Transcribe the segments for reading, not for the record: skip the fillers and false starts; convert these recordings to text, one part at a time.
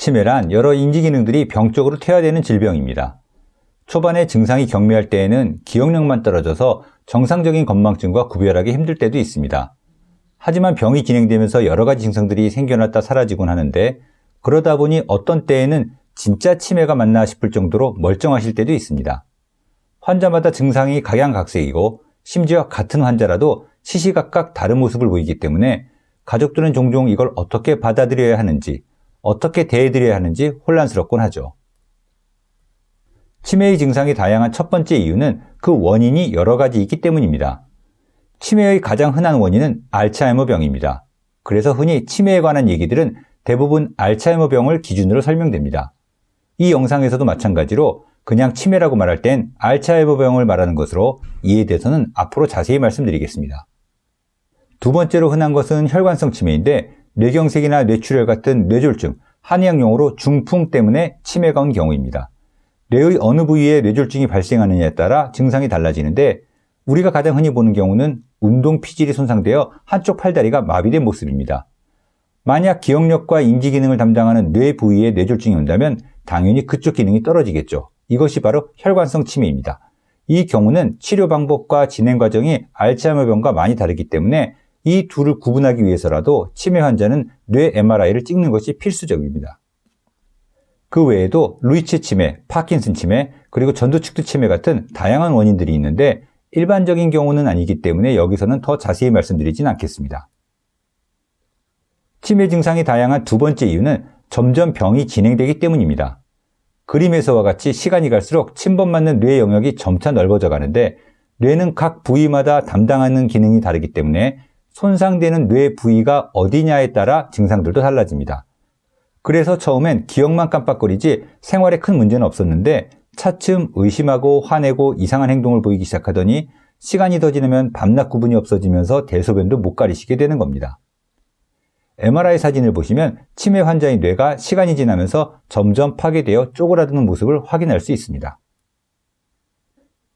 치매란 여러 인지 기능들이 병적으로 퇴화되는 질병입니다. 초반에 증상이 경미할 때에는 기억력만 떨어져서 정상적인 건망증과 구별하기 힘들 때도 있습니다. 하지만 병이 진행되면서 여러 가지 증상들이 생겨났다 사라지곤 하는데, 그러다 보니 어떤 때에는 진짜 치매가 맞나 싶을 정도로 멀쩡하실 때도 있습니다. 환자마다 증상이 각양각색이고 심지어 같은 환자라도 시시각각 다른 모습을 보이기 때문에 가족들은 종종 이걸 어떻게 받아들여야 하는지, 어떻게 대해드려야 하는지 혼란스럽곤 하죠. 치매의 증상이 다양한 첫 번째 이유는 그 원인이 여러 가지이기 때문입니다. 치매의 가장 흔한 원인은 알츠하이머병입니다. 그래서 흔히 치매에 관한 얘기들은 대부분 알츠하이머병을 기준으로 설명됩니다. 이 영상에서도 마찬가지로 그냥 치매라고 말할 땐 알츠하이머병을 말하는 것으로 이에 대해서는 앞으로 자세히 말씀드리겠습니다. 두 번째로 흔한 것은 혈관성 치매인데, 뇌경색이나 뇌출혈 같은 뇌졸중, 한의학 용어로 중풍 때문에 치매가 온 경우입니다. 뇌의 어느 부위에 뇌졸중이 발생하느냐에 따라 증상이 달라지는데, 우리가 가장 흔히 보는 경우는 운동 피질이 손상되어 한쪽 팔다리가 마비된 모습입니다. 만약 기억력과 인지 기능을 담당하는 뇌 부위에 뇌졸중이 온다면 당연히 그쪽 기능이 떨어지겠죠. 이것이 바로 혈관성 치매입니다. 이 경우는 치료 방법과 진행 과정이 알츠하이머병과 많이 다르기 때문에 이 둘을 구분하기 위해서라도 치매 환자는 뇌 MRI를 찍는 것이 필수적입니다. 그 외에도 루이치 치매, 파킨슨 치매, 그리고 전두축두 치매 같은 다양한 원인들이 있는데 일반적인 경우는 아니기 때문에 여기서는 더 자세히 말씀드리진 않겠습니다. 치매 증상이 다양한 두 번째 이유는 점점 병이 진행되기 때문입니다. 그림에서와 같이 시간이 갈수록 침범맞는 뇌 영역이 점차 넓어져 가는데, 뇌는 각 부위마다 담당하는 기능이 다르기 때문에 손상되는 뇌 부위가 어디냐에 따라 증상들도 달라집니다. 그래서 처음엔 기억만 깜빡거리지 생활에 큰 문제는 없었는데 차츰 의심하고 화내고 이상한 행동을 보이기 시작하더니 시간이 더 지나면 밤낮 구분이 없어지면서 대소변도 못 가리시게 되는 겁니다. MRI 사진을 보시면 치매 환자의 뇌가 시간이 지나면서 점점 파괴되어 쪼그라드는 모습을 확인할 수 있습니다.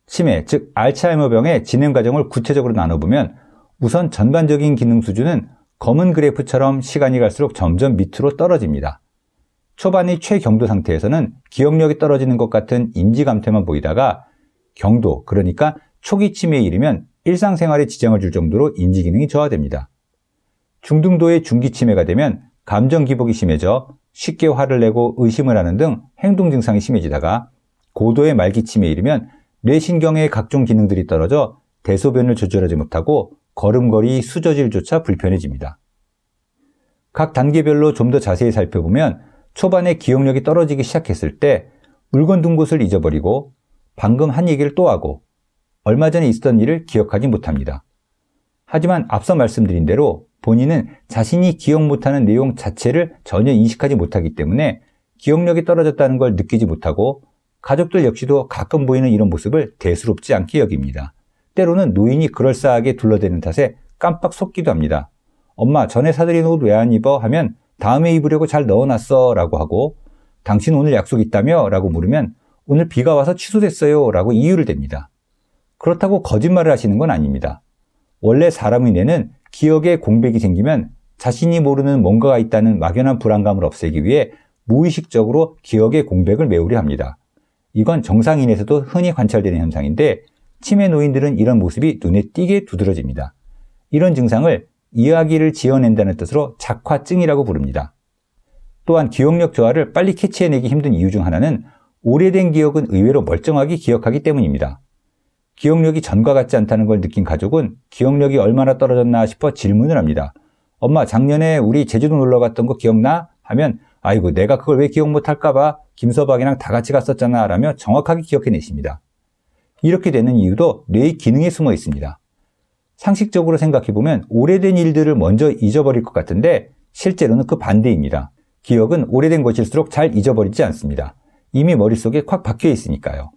치매, 즉 알츠하이머병의 진행 과정을 구체적으로 나눠보면 우선 전반적인 기능 수준은 검은 그래프처럼 시간이 갈수록 점점 밑으로 떨어집니다. 초반의 최경도 상태에서는 기억력이 떨어지는 것 같은 인지감퇴만 보이다가 경도, 그러니까 초기 치매에 이르면 일상생활에 지장을 줄 정도로 인지기능이 저하됩니다. 중등도의 중기 치매가 되면 감정 기복이 심해져 쉽게 화를 내고 의심을 하는 등 행동 증상이 심해지다가 고도의 말기 치매에 이르면 뇌신경의 각종 기능들이 떨어져 대소변을 조절하지 못하고 걸음걸이, 수저질조차 불편해집니다. 각 단계별로 좀 더 자세히 살펴보면 초반에 기억력이 떨어지기 시작했을 때 물건 둔 곳을 잊어버리고 방금 한 얘기를 또 하고 얼마 전에 있었던 일을 기억하지 못합니다. 하지만 앞서 말씀드린 대로 본인은 자신이 기억 못하는 내용 자체를 전혀 인식하지 못하기 때문에 기억력이 떨어졌다는 걸 느끼지 못하고 가족들 역시도 가끔 보이는 이런 모습을 대수롭지 않게 여깁니다. 때로는 노인이 그럴싸하게 둘러대는 탓에 깜빡 속기도 합니다. 엄마, 전에 사드린 옷 왜 안 입어? 하면 다음에 입으려고 잘 넣어놨어 라고 하고, 당신 오늘 약속 있다며? 라고 물으면 오늘 비가 와서 취소됐어요 라고 이유를 댑니다. 그렇다고 거짓말을 하시는 건 아닙니다. 원래 사람의 뇌는 기억에 공백이 생기면 자신이 모르는 뭔가가 있다는 막연한 불안감을 없애기 위해 무의식적으로 기억의 공백을 메우려 합니다. 이건 정상인에서도 흔히 관찰되는 현상인데 치매 노인들은 이런 모습이 눈에 띄게 두드러집니다. 이런 증상을 이야기를 지어낸다는 뜻으로 작화증이라고 부릅니다. 또한 기억력 저하를 빨리 캐치해내기 힘든 이유 중 하나는 오래된 기억은 의외로 멀쩡하게 기억하기 때문입니다. 기억력이 전과 같지 않다는 걸 느낀 가족은 기억력이 얼마나 떨어졌나 싶어 질문을 합니다. 엄마, 작년에 우리 제주도 놀러 갔던 거 기억나? 하면 아이고, 내가 그걸 왜 기억 못할까봐 김서방이랑 다 같이 갔었잖아 라며 정확하게 기억해내십니다. 이렇게 되는 이유도 뇌의 기능에 숨어 있습니다. 상식적으로 생각해보면 오래된 일들을 먼저 잊어버릴 것 같은데 실제로는 그 반대입니다. 기억은 오래된 것일수록 잘 잊어버리지 않습니다. 이미 머릿속에 콱 박혀 있으니까요.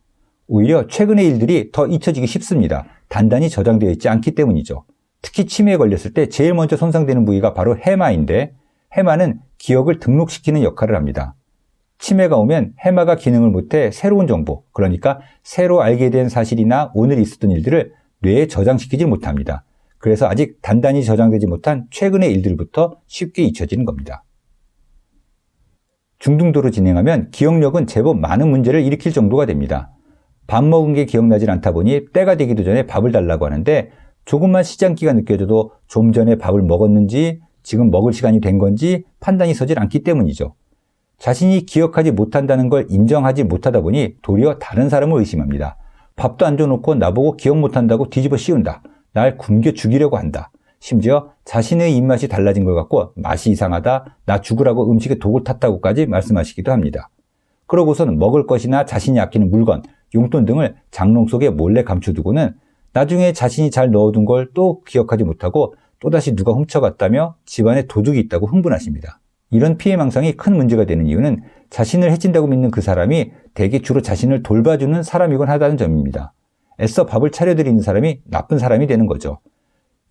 오히려 최근의 일들이 더 잊혀지기 쉽습니다. 단단히 저장되어 있지 않기 때문이죠. 특히 치매에 걸렸을 때 제일 먼저 손상되는 부위가 바로 해마인데 해마는 기억을 등록시키는 역할을 합니다. 치매가 오면 해마가 기능을 못해 새로운 정보, 그러니까 새로 알게 된 사실이나 오늘 있었던 일들을 뇌에 저장시키지 못합니다. 그래서 아직 단단히 저장되지 못한 최근의 일들부터 쉽게 잊혀지는 겁니다. 중등도로 진행하면 기억력은 제법 많은 문제를 일으킬 정도가 됩니다. 밥 먹은 게 기억나질 않다 보니 때가 되기도 전에 밥을 달라고 하는데 조금만 시장기가 느껴져도 좀 전에 밥을 먹었는지 지금 먹을 시간이 된 건지 판단이 서질 않기 때문이죠. 자신이 기억하지 못한다는 걸 인정하지 못하다 보니 도리어 다른 사람을 의심합니다. 밥도 안 줘놓고 나보고 기억 못한다고 뒤집어 씌운다. 날 굶겨 죽이려고 한다. 심지어 자신의 입맛이 달라진 걸 갖고 맛이 이상하다, 나 죽으라고 음식에 독을 탔다고까지 말씀하시기도 합니다. 그러고서는 먹을 것이나 자신이 아끼는 물건, 용돈 등을 장롱 속에 몰래 감춰두고는 나중에 자신이 잘 넣어둔 걸 또 기억하지 못하고 또다시 누가 훔쳐갔다며 집안에 도둑이 있다고 흥분하십니다. 이런 피해망상이 큰 문제가 되는 이유는 자신을 해친다고 믿는 그 사람이 대개 주로 자신을 돌봐주는 사람이곤 하다는 점입니다. 애써 밥을 차려드리는 사람이 나쁜 사람이 되는 거죠.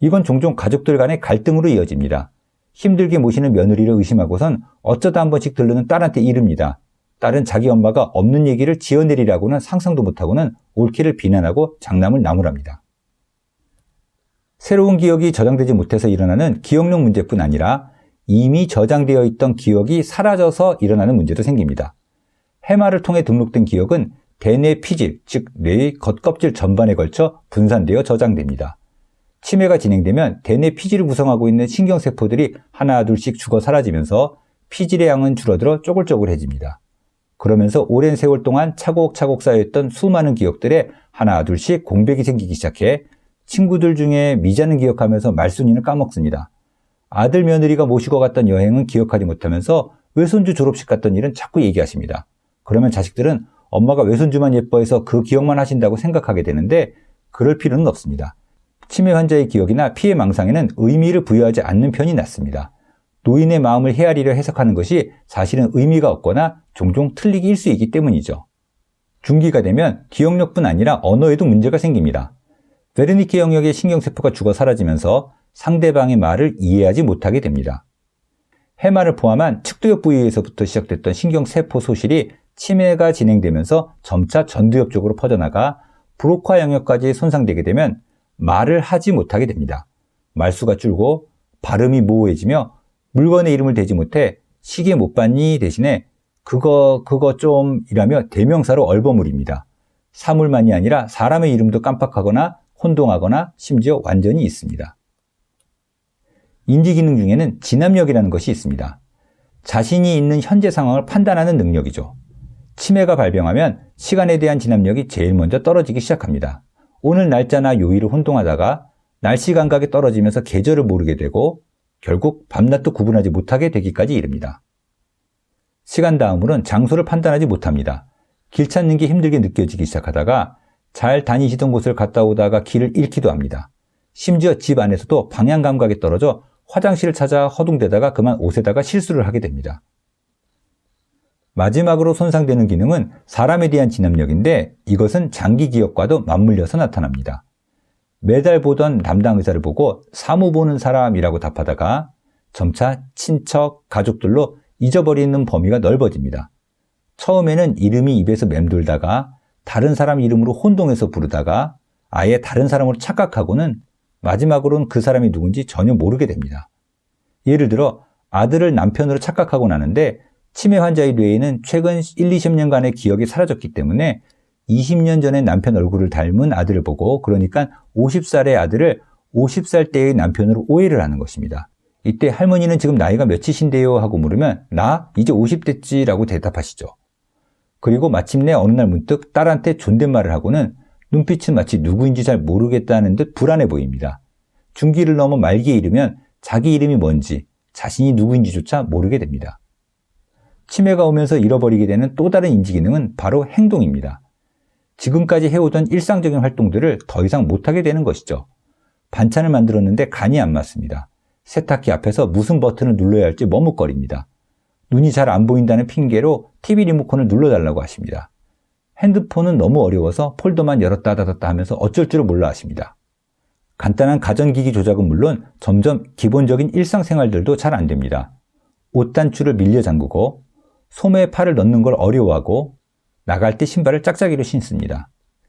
이건 종종 가족들 간의 갈등으로 이어집니다. 힘들게 모시는 며느리를 의심하고선 어쩌다 한 번씩 들르는 딸한테 이릅니다. 딸은 자기 엄마가 없는 얘기를 지어내리라고는 상상도 못하고는 옳기를 비난하고 장남을 나무랍니다. 새로운 기억이 저장되지 못해서 일어나는 기억력 문제뿐 아니라 이미 저장되어 있던 기억이 사라져서 일어나는 문제도 생깁니다. 해마를 통해 등록된 기억은 대뇌 피질, 즉 뇌의 겉껍질 전반에 걸쳐 분산되어 저장됩니다. 치매가 진행되면 대뇌 피질을 구성하고 있는 신경세포들이 하나 둘씩 죽어 사라지면서 피질의 양은 줄어들어 쪼글쪼글해집니다. 그러면서 오랜 세월 동안 차곡차곡 쌓여있던 수많은 기억들에 하나 둘씩 공백이 생기기 시작해 친구들 중에 미자는 기억하면서 말순이는 까먹습니다. 아들 며느리가 모시고 갔던 여행은 기억하지 못하면서 외손주 졸업식 갔던 일은 자꾸 얘기하십니다. 그러면 자식들은 엄마가 외손주만 예뻐해서 그 기억만 하신다고 생각하게 되는데 그럴 필요는 없습니다. 치매 환자의 기억이나 피해 망상에는 의미를 부여하지 않는 편이 낫습니다. 노인의 마음을 헤아리려 해석하는 것이 사실은 의미가 없거나 종종 틀리기 일쑤이기 때문이죠. 중기가 되면 기억력뿐 아니라 언어에도 문제가 생깁니다. 베르니케 영역의 신경세포가 죽어 사라지면서 상대방의 말을 이해하지 못하게 됩니다. 해마를 포함한 측두엽 부위에서부터 시작됐던 신경세포 소실이 치매가 진행되면서 점차 전두엽 쪽으로 퍼져나가 브로카 영역까지 손상되게 되면 말을 하지 못하게 됩니다. 말수가 줄고 발음이 모호해지며 물건의 이름을 대지 못해 시계 못 봤니 대신에 그거 좀 이라며 대명사로 얼버무립니다. 사물만이 아니라 사람의 이름도 깜빡하거나 혼동하거나 심지어 완전히 있습니다. 인지기능 중에는 진압력이라는 것이 있습니다. 자신이 있는 현재 상황을 판단하는 능력이죠. 치매가 발병하면 시간에 대한 진압력이 제일 먼저 떨어지기 시작합니다. 오늘 날짜나 요일을 혼동하다가 날씨 감각이 떨어지면서 계절을 모르게 되고 결국 밤낮도 구분하지 못하게 되기까지 이릅니다. 시간 다음으로는 장소를 판단하지 못합니다. 길 찾는 게 힘들게 느껴지기 시작하다가 잘 다니시던 곳을 갔다 오다가 길을 잃기도 합니다. 심지어 집 안에서도 방향 감각이 떨어져 화장실을 찾아 허둥대다가 그만 옷에다가 실수를 하게 됩니다. 마지막으로 손상되는 기능은 사람에 대한 진압력인데 이것은 장기 기억과도 맞물려서 나타납니다. 매달 보던 담당 의사를 보고 사무 보는 사람이라고 답하다가 점차 친척, 가족들로 잊어버리는 범위가 넓어집니다. 처음에는 이름이 입에서 맴돌다가 다른 사람 이름으로 혼동해서 부르다가 아예 다른 사람으로 착각하고는 마지막으로는 그 사람이 누군지 전혀 모르게 됩니다. 예를 들어 아들을 남편으로 착각하고 나는데 치매 환자의 뇌에는 최근 1-20년간의 기억이 사라졌기 때문에 20년 전에 남편 얼굴을 닮은 아들을 보고 그러니까 50살의 아들을 50살 때의 남편으로 오해를 하는 것입니다. 이때 할머니는 지금 나이가 몇이신데요? 하고 물으면 나 이제 50됐지 라고 대답하시죠. 그리고 마침내 어느 날 문득 딸한테 존댓말을 하고는 눈빛은 마치 누구인지 잘 모르겠다는 듯 불안해 보입니다. 중기를 넘어 말기에 이르면 자기 이름이 뭔지 자신이 누구인지조차 모르게 됩니다. 치매가 오면서 잃어버리게 되는 또 다른 인지기능은 바로 행동입니다. 지금까지 해오던 일상적인 활동들을 더 이상 못하게 되는 것이죠. 반찬을 만들었는데 간이 안 맞습니다. 세탁기 앞에서 무슨 버튼을 눌러야 할지 머뭇거립니다. 눈이 잘 안 보인다는 핑계로 TV 리모컨을 눌러달라고 하십니다. 핸드폰은 너무 어려워서 폴더만 열었다 닫았다 하면서 어쩔 줄을 몰라 하십니다. 간단한 가전기기 조작은 물론 점점 기본적인 일상생활들도 잘 안 됩니다. 옷 단추를 밀려 잠그고 소매에 팔을 넣는 걸 어려워하고 나갈 때 신발을 짝짝이로 신습니다.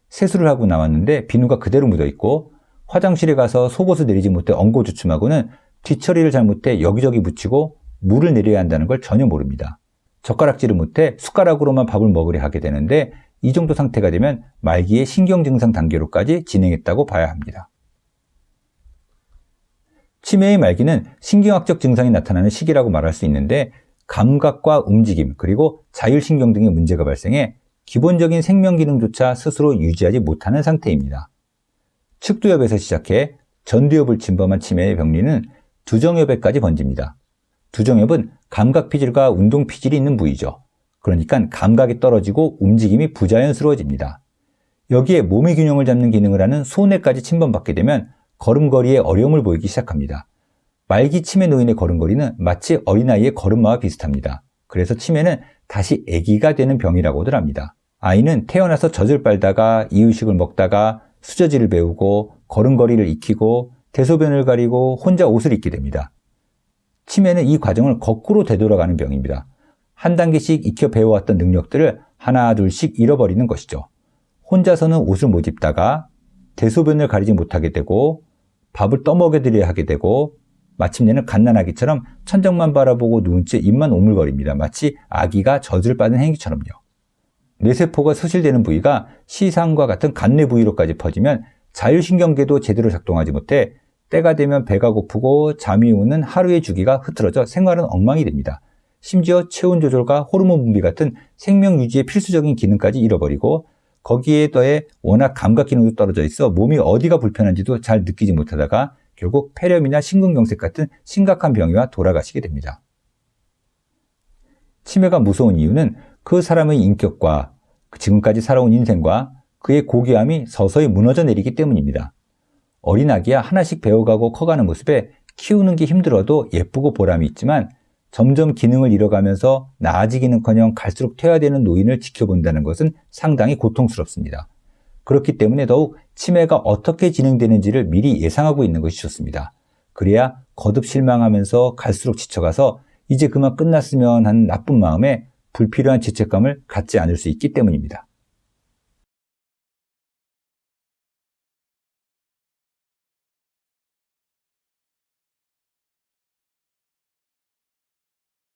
세수를 하고 나왔는데 비누가 그대로 묻어있고 화장실에 가서 속옷을 내리지 못해 엉거주춤하고는 뒤처리를 잘못해 여기저기 묻히고 물을 내려야 한다는 걸 전혀 모릅니다. 젓가락질을 못해 숟가락으로만 밥을 먹으려 하게 되는데 이 정도 상태가 되면 말기의 신경 증상 단계로까지 진행했다고 봐야 합니다. 치매의 말기는 신경학적 증상이 나타나는 시기라고 말할 수 있는데 감각과 움직임 그리고 자율신경 등의 문제가 발생해 기본적인 생명 기능조차 스스로 유지하지 못하는 상태입니다. 측두엽에서 시작해 전두엽을 침범한 치매의 병리는 두정엽에까지 번집니다. 두정엽은 감각 피질과 운동 피질이 있는 부위죠. 그러니까 감각이 떨어지고 움직임이 부자연스러워집니다. 여기에 몸의 균형을 잡는 기능을 하는 소뇌까지 침범받게 되면 걸음걸이에 어려움을 보이기 시작합니다. 말기 치매 노인의 걸음걸이는 마치 어린아이의 걸음마와 비슷합니다. 그래서 치매는 다시 아기가 되는 병이라고들 합니다. 아이는 태어나서 젖을 빨다가 이유식을 먹다가 수저질을 배우고 걸음걸이를 익히고 대소변을 가리고 혼자 옷을 입게 됩니다. 치매는 이 과정을 거꾸로 되돌아가는 병입니다. 한 단계씩 익혀 배워왔던 능력들을 하나 둘씩 잃어버리는 것이죠. 혼자서는 옷을 못 입다가 대소변을 가리지 못하게 되고 밥을 떠먹여드려야 하게 되고 마침내는 갓난아기처럼 천장만 바라보고 누운 채 입만 오물거립니다. 마치 아기가 젖을 빠는 행위처럼요. 뇌세포가 소실되는 부위가 시상과 같은 간뇌 부위로까지 퍼지면 자율신경계도 제대로 작동하지 못해 때가 되면 배가 고프고 잠이 오는 하루의 주기가 흐트러져 생활은 엉망이 됩니다. 심지어 체온 조절과 호르몬 분비 같은 생명 유지의 필수적인 기능까지 잃어버리고 거기에 더해 워낙 감각 기능도 떨어져 있어 몸이 어디가 불편한지도 잘 느끼지 못하다가 결국 폐렴이나 심근경색 같은 심각한 병이와 돌아가시게 됩니다. 치매가 무서운 이유는 그 사람의 인격과 지금까지 살아온 인생과 그의 고귀함이 서서히 무너져 내리기 때문입니다. 어린 아기야 하나씩 배워가고 커가는 모습에 키우는 게 힘들어도 예쁘고 보람이 있지만 점점 기능을 잃어가면서 나아지기는커녕 갈수록 퇴화되는 노인을 지켜본다는 것은 상당히 고통스럽습니다. 그렇기 때문에 더욱 치매가 어떻게 진행되는지를 미리 예상하고 있는 것이 좋습니다. 그래야 거듭 실망하면서 갈수록 지쳐가서 이제 그만 끝났으면 하는 나쁜 마음에 불필요한 죄책감을 갖지 않을 수 있기 때문입니다.